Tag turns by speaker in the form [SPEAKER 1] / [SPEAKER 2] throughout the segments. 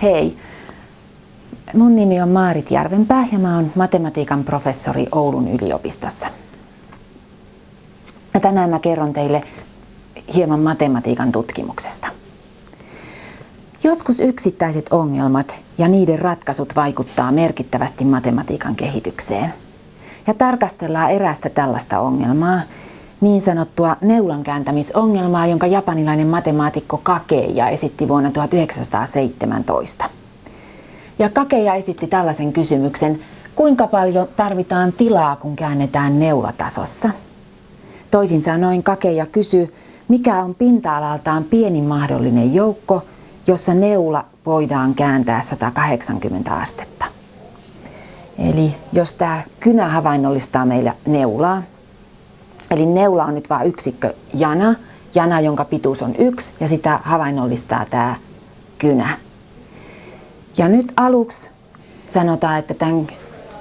[SPEAKER 1] Hei, mun nimi on Maarit Järvenpää ja mä oon matematiikan professori Oulun yliopistossa. Ja tänään mä kerron teille hieman matematiikan tutkimuksesta. Joskus yksittäiset ongelmat ja niiden ratkaisut vaikuttaa merkittävästi matematiikan kehitykseen. Ja tarkastellaan erästä tällaista ongelmaa, niin sanottua neulankääntämisongelmaa, jonka japanilainen matemaatikko Kakeya esitti vuonna 1917. Ja Kakeya esitti tällaisen kysymyksen: kuinka paljon tarvitaan tilaa, kun käännetään neula tasossa? Toisin sanoen Kakeya kysyi, mikä on pinta-alaltaan pienin mahdollinen joukko, jossa neula voidaan kääntää 180 astetta. Eli jos tämä kynä havainnollistaa meillä neulaa, eli neula on nyt vain yksikkö jana, jonka pituus on 1, ja sitä havainnollistaa tämä kynä. Ja nyt aluksi sanotaan, että tämän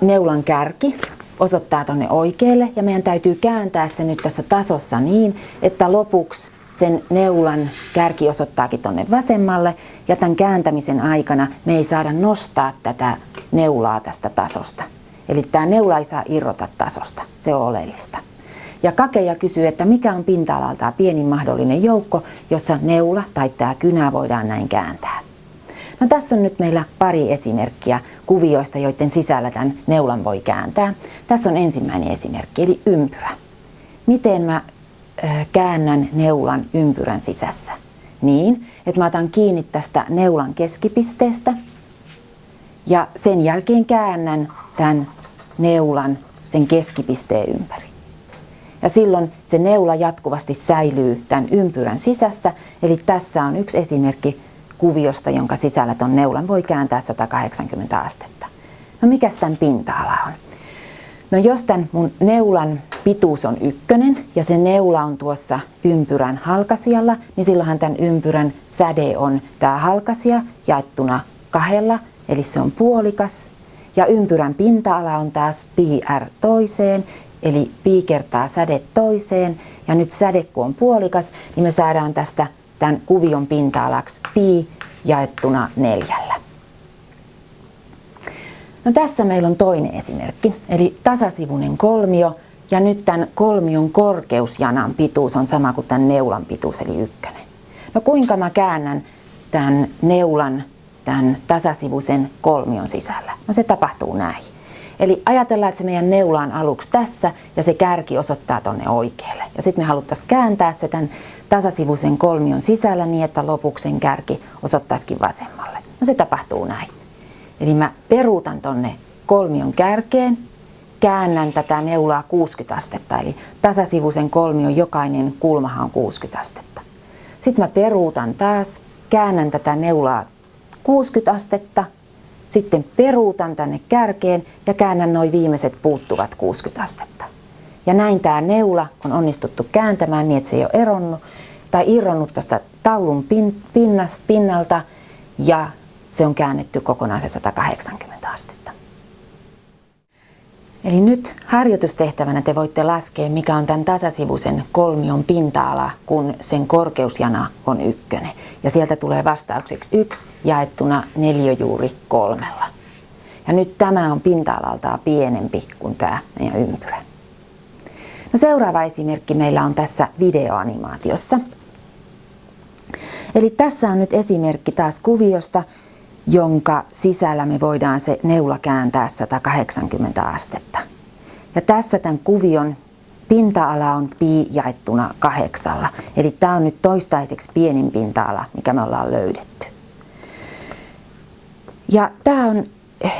[SPEAKER 1] neulan kärki osoittaa tuonne oikealle, ja meidän täytyy kääntää se nyt tässä tasossa niin, että lopuksi sen neulan kärki osoittaakin tuonne vasemmalle, ja tämän kääntämisen aikana me ei saada nostaa tätä neulaa tästä tasosta. Eli tämä neula ei saa irrota tasosta, se on oleellista. Ja Kakeya kysyy, että mikä on pinta-alaltaan pienin mahdollinen joukko, jossa neula tai tämä kynä voidaan näin kääntää. No, tässä on nyt meillä pari esimerkkiä kuvioista, joiden sisällä tämän neulan voi kääntää. Tässä on ensimmäinen esimerkki, eli ympyrä. Miten mä käännän neulan ympyrän sisässä? Niin, että mä otan kiinni tästä neulan keskipisteestä ja sen jälkeen käännän tämän neulan sen keskipisteen ympäri. Ja silloin se neula jatkuvasti säilyy tämän ympyrän sisässä, eli tässä on yksi esimerkki kuviosta, jonka sisällä ton neulan voi kääntää 180 astetta. No, mikäs tämän pinta-ala on? No, jos tämän mun neulan pituus on 1 ja se neula on tuossa ympyrän halkasijalla, niin silloinhan tämän ympyrän säde on tämä halkasija jaettuna 2, eli se on puolikas. Ja ympyrän pinta-ala on taas pi r toiseen, eli pi kertaa säde toiseen. Ja nyt säde kun on puolikas, niin me saadaan tästä tämän kuvion pinta-alaksi pi jaettuna 4. No, tässä meillä on toinen esimerkki, eli tasasivuinen kolmio, ja nyt tämän kolmion korkeusjanan pituus on sama kuin tämän neulan pituus, eli 1. No, kuinka mä käännän tämän neulan tämän tasasivuisen kolmion sisällä? No, se tapahtuu näin. Eli ajatellaan, että se meidän neula on aluksi tässä ja se kärki osoittaa tonne oikealle. Ja sitten me haluttaisiin kääntää se tämän tasasivuisen kolmion sisällä niin, että lopuksi sen kärki osoittaisikin vasemmalle. No, se tapahtuu näin. Eli mä peruutan tonne kolmion kärkeen, käännän tätä neulaa 60 astetta, eli tasasivuisen kolmion jokainen kulmahan on 60 astetta. Sitten mä peruutan taas, käännän tätä neulaa 60 astetta, sitten peruutan tänne kärkeen ja käännän noin viimeiset puuttuvat 60 astetta. Ja näin tämä neula on onnistuttu kääntämään niin, että se ei ole eronnut tai irronnut tästä taulun pinnalta, ja se on käännetty kokonaan se 180 astetta. Eli nyt harjoitustehtävänä te voitte laskea, mikä on tämän tasasivuisen kolmion pinta-ala, kun sen korkeusjana on 1. Ja sieltä tulee vastaukseksi 1 jaettuna 4 juuri 3. Ja nyt tämä on pinta-alaltaan pienempi kuin tämä meidän ympyrä. No, seuraava esimerkki meillä on tässä videoanimaatiossa. Eli tässä on nyt esimerkki taas kuviosta, jonka sisällä me voidaan se neula kääntää 180 astetta. Ja tässä tämän kuvion pinta-ala on pi jaettuna 8. Eli tämä on nyt toistaiseksi pienin pinta-ala, mikä me ollaan löydetty. Ja tämä on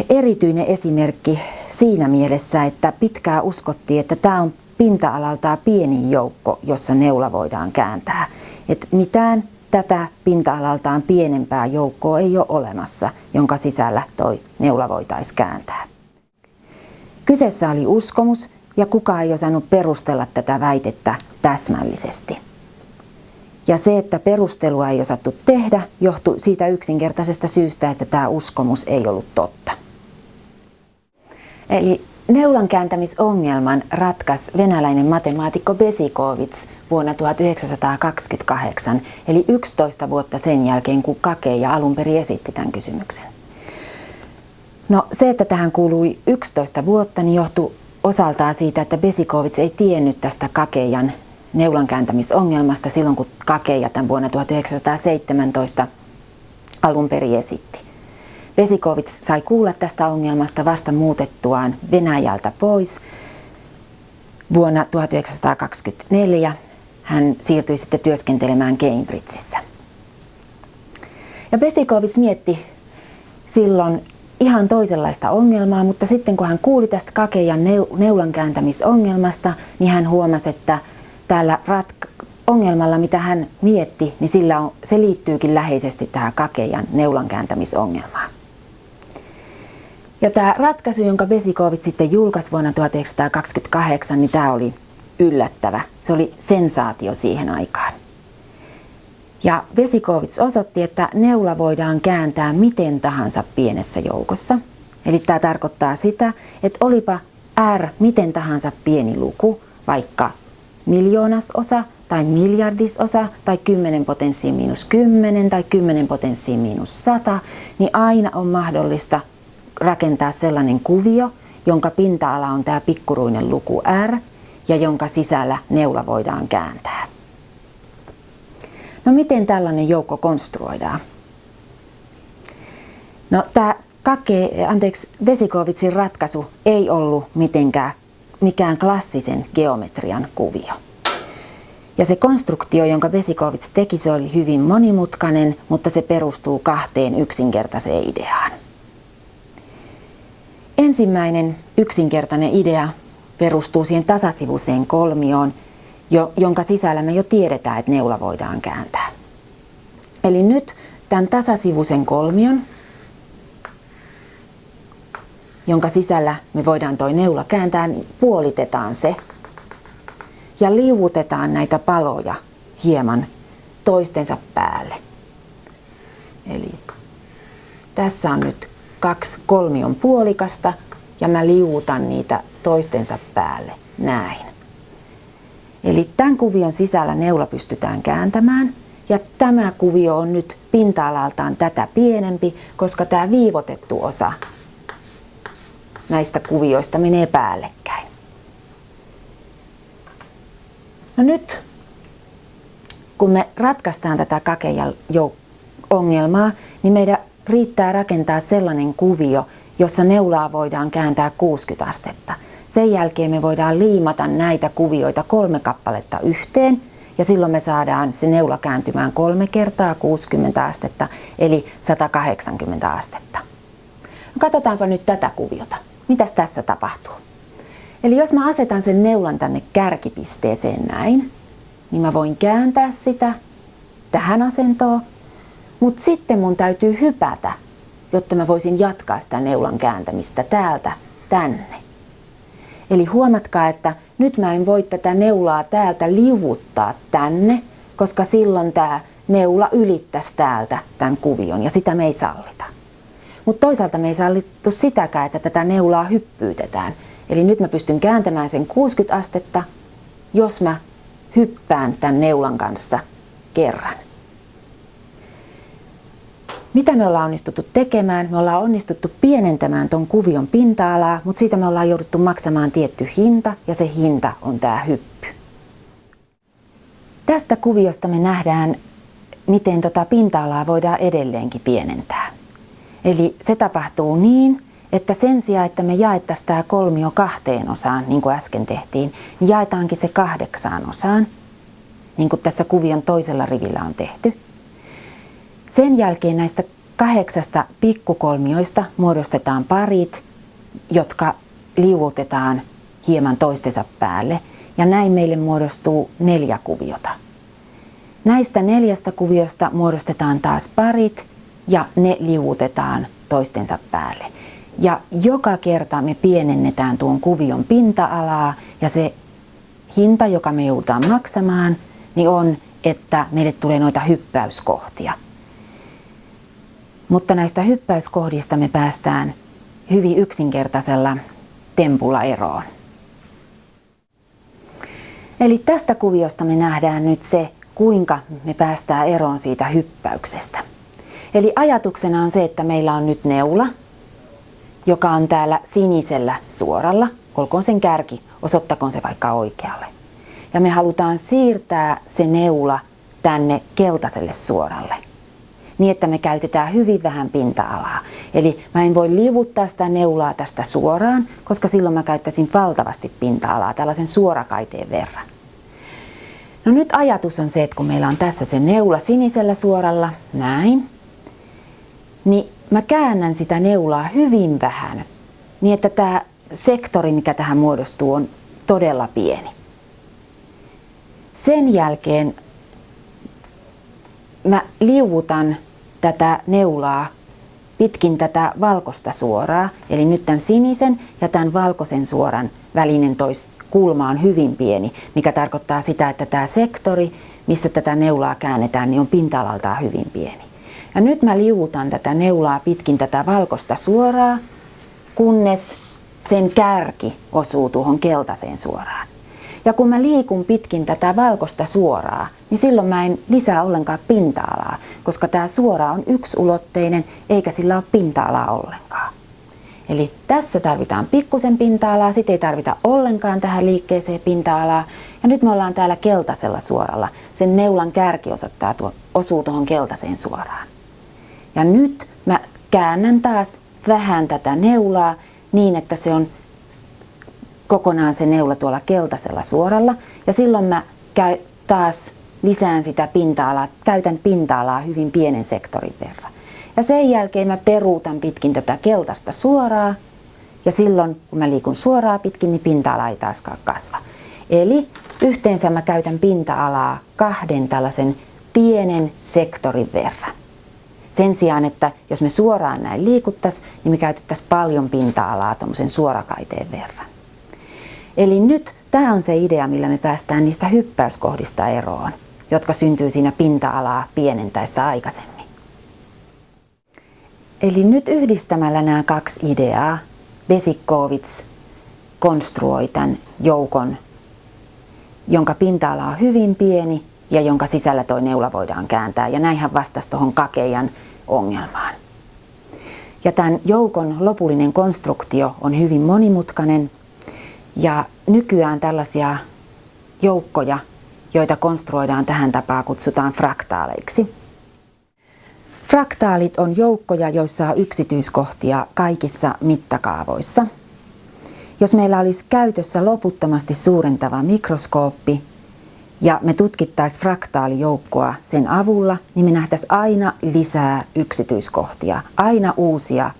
[SPEAKER 1] erityinen esimerkki siinä mielessä, että pitkään uskottiin, että tämä on pinta-alaltaan pienin joukko, jossa neula voidaan kääntää. Että mitään tätä pinta-alaltaan pienempää joukkoa ei ole olemassa, jonka sisällä toi neula voitaisiin kääntää. Kyseessä oli uskomus, ja kukaan ei osannut perustella tätä väitettä täsmällisesti. Ja se, että perustelua ei osattu tehdä, johtui siitä yksinkertaisesta syystä, että tämä uskomus ei ollut totta. Eli neulan kääntämisongelman ratkaisi venäläinen matemaatikko Besikowitz vuonna 1928, eli 11 vuotta sen jälkeen, kun Kakeja alun perin esitti tämän kysymyksen. No se, että tähän kuului 11 vuotta, niin johtui osaltaan siitä, että Besikowitz ei tiennyt tästä Kakejan neulan kääntämisongelmasta silloin, kun Kakeja tämän vuonna 1917 alun perin esitti. Besikowitz sai kuulla tästä ongelmasta vasta muutettuaan Venäjältä pois. Vuonna 1924 hän siirtyi sitten työskentelemään Cambridgeissa. Ja Besikowitz mietti silloin ihan toisenlaista ongelmaa, mutta sitten kun hän kuuli tästä Kakejan neulan kääntämisongelmasta, niin hän huomasi, että tällä ongelmalla, mitä hän mietti, niin se liittyykin läheisesti tähän Kakejan neulan kääntämisongelmaan. Ja tämä ratkaisu, jonka Besikowitz sitten julkaisi vuonna 1928, niin tämä oli yllättävä. Se oli sensaatio siihen aikaan. Ja Besikowitz osoitti, että neula voidaan kääntää miten tahansa pienessä joukossa. Eli tämä tarkoittaa sitä, että olipa R miten tahansa pieni luku, vaikka miljoonasosa tai miljardisosa tai 10 potenssiin miinus 10 tai 10 potenssiin miinus 100, niin aina on mahdollista rakentaa sellainen kuvio, jonka pinta-ala on tämä pikkuruinen luku R ja jonka sisällä neula voidaan kääntää. No miten tällainen joukko konstruoidaan? No tämä Besikowitzin ratkaisu ei ollut mikään klassisen geometrian kuvio. Ja se konstruktio, jonka Besikowitz teki, se oli hyvin monimutkainen, mutta se perustuu kahteen yksinkertaiseen ideaan. Ensimmäinen yksinkertainen idea perustuu siihen tasasivuiseen kolmioon, jonka sisällä me jo tiedetään, että neula voidaan kääntää. Eli nyt tämän tasasivuisen kolmion, jonka sisällä me voidaan toi neula kääntää, niin puolitetaan se ja liuutetaan näitä paloja hieman toistensa päälle. Eli tässä on nyt 2 kolmion puolikasta ja mä liuutan niitä toistensa päälle näin. Eli tämän kuvion sisällä neula pystytään kääntämään ja tämä kuvio on nyt pinta-alaltaan tätä pienempi, koska tämä viivotettu osa näistä kuvioista menee päällekkäin. No nyt, kun me ratkaistaan tätä Kakejan ongelmaa, niin meidän riittää rakentaa sellainen kuvio, jossa neulaa voidaan kääntää 60 astetta. Sen jälkeen me voidaan liimata näitä kuvioita 3 kappaletta yhteen ja silloin me saadaan se neula kääntymään 3 kertaa 60 astetta eli 180 astetta. No katsotaanpa nyt tätä kuviota. Mitäs tässä tapahtuu? Eli jos mä asetan sen neulan tänne kärkipisteeseen näin, niin mä voin kääntää sitä tähän asentoon, mutta sitten mun täytyy hypätä, jotta mä voisin jatkaa sitä neulan kääntämistä täältä tänne. Eli huomatkaa, että nyt mä en voi tätä neulaa täältä liuuttaa tänne, koska silloin tämä neula ylittäisi täältä tämän kuvion ja sitä me ei sallita. Mutta toisaalta me ei sallittu sitäkään, että tätä neulaa hyppyytetään. Eli nyt mä pystyn kääntämään sen 60 astetta, jos mä hyppään tämän neulan kanssa kerran. Mitä me ollaan onnistuttu tekemään? Me ollaan onnistuttu pienentämään ton kuvion pinta-alaa, mutta siitä me ollaan jouduttu maksamaan tietty hinta, ja se hinta on tämä hyppy. Tästä kuviosta me nähdään, miten pinta-alaa voidaan edelleenkin pienentää. Eli se tapahtuu niin, että sen sijaan, että me jaettaisiin tämä kolmio 2 osaan, niin kuin äsken tehtiin, niin jaetaankin se 8 osaan, niin kuin tässä kuvion toisella rivillä on tehty. Sen jälkeen näistä 8 pikkukolmioista muodostetaan parit, jotka liuutetaan hieman toistensa päälle, ja näin meille muodostuu 4 kuviota. Näistä 4 kuviosta muodostetaan taas parit, ja ne liuutetaan toistensa päälle. Ja joka kerta me pienennetään tuon kuvion pinta-alaa, ja se hinta, joka me joudutaan maksamaan, niin on, että meille tulee noita hyppäyskohtia. Mutta näistä hyppäyskohdista me päästään hyvin yksinkertaisella tempulla eroon. Eli tästä kuviosta me nähdään nyt se, kuinka me päästään eroon siitä hyppäyksestä. Eli ajatuksena on se, että meillä on nyt neula, joka on täällä sinisellä suoralla, olkoon sen kärki, osoittakoon se vaikka oikealle. Ja me halutaan siirtää se neula tänne keltaiselle suoralle, niin että me käytetään hyvin vähän pinta-alaa. Eli mä en voi liivuttaa sitä neulaa tästä suoraan, koska silloin mä käyttäisin valtavasti pinta-alaa tällaisen suorakaiteen verran. No nyt ajatus on se, että kun meillä on tässä se neula sinisellä suoralla, näin, niin mä käännän sitä neulaa hyvin vähän, niin että tämä sektori, mikä tähän muodostuu, on todella pieni. Sen jälkeen mä liuutan tätä neulaa pitkin tätä valkoista suoraa, eli nyt tämän sinisen ja tämän valkoisen suoran välinen kulma on hyvin pieni, mikä tarkoittaa sitä, että tämä sektori, missä tätä neulaa käännetään, niin on pinta-alaltaan hyvin pieni. Ja nyt mä liuutan tätä neulaa pitkin tätä valkoista suoraa, kunnes sen kärki osuu tuohon keltaiseen suoraan. Ja kun mä liikun pitkin tätä valkoista suoraa, niin silloin mä en lisää ollenkaan pinta-alaa, koska tämä suora on yksiulotteinen eikä sillä ole pinta-alaa ollenkaan. Eli tässä tarvitaan pikkusen pinta-alaa, sit ei tarvita ollenkaan tähän liikkeeseen pinta-alaa. Ja nyt me ollaan täällä keltaisella suoralla. Sen neulan kärki osuu tuohon keltaiseen suoraan. Ja nyt mä käännän taas vähän tätä neulaa niin, että se on kokonaan se neula tuolla keltaisella suoralla. Ja silloin mä taas lisään sitä pinta-alaa, käytän pinta-alaa hyvin pienen sektorin verran. Ja sen jälkeen mä peruutan pitkin tätä keltaista suoraa. Ja silloin kun mä liikun suoraa pitkin, niin pinta-ala ei taaskaan kasva. Eli yhteensä mä käytän pinta-alaa 2 tällaisen pienen sektorin verran. Sen sijaan, että jos me suoraan näin liikuttaisiin, niin me käytettäisiin paljon pinta-alaa tuommoisen suorakaiteen verran. Eli nyt tämä on se idea, millä me päästään niistä hyppäyskohdista eroon, jotka syntyy siinä pinta-alaa pienentäessä aikaisemmin. Eli nyt yhdistämällä nämä 2 ideaa, Besikowitz konstruoi tämän joukon, jonka pinta-ala on hyvin pieni ja jonka sisällä tuo neula voidaan kääntää. Ja näin hän vastasi tuohon Kakeijan ongelmaan. Ja tämän joukon lopullinen konstruktio on hyvin monimutkainen. Ja nykyään tällaisia joukkoja, joita konstruoidaan tähän tapaan, kutsutaan fraktaaleiksi. Fraktaalit on joukkoja, joissa on yksityiskohtia kaikissa mittakaavoissa. Jos meillä olisi käytössä loputtomasti suurentava mikroskooppi ja me tutkittaisiin fraktaalijoukkoa sen avulla, niin me nähtäisiin aina lisää yksityiskohtia, aina uusia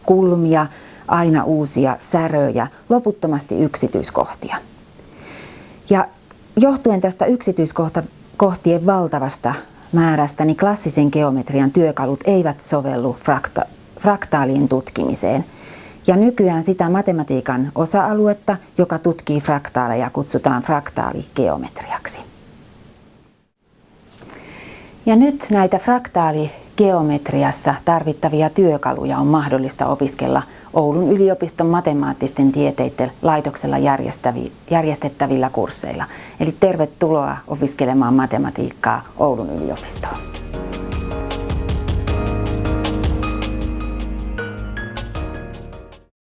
[SPEAKER 1] kulmia, aina uusia säröjä, loputtomasti yksityiskohtia. Ja johtuen tästä yksityiskohtien valtavasta määrästä, niin klassisen geometrian työkalut eivät sovellu fraktaalien tutkimiseen. Ja nykyään sitä matematiikan osa-aluetta, joka tutkii fraktaaleja, kutsutaan fraktaaligeometriaksi. Ja nyt näitä fraktaaligeometriassa tarvittavia työkaluja on mahdollista opiskella Oulun yliopiston matemaattisten tieteiden laitoksella järjestettävillä kursseilla. Eli tervetuloa opiskelemaan matematiikkaa Oulun yliopistoon.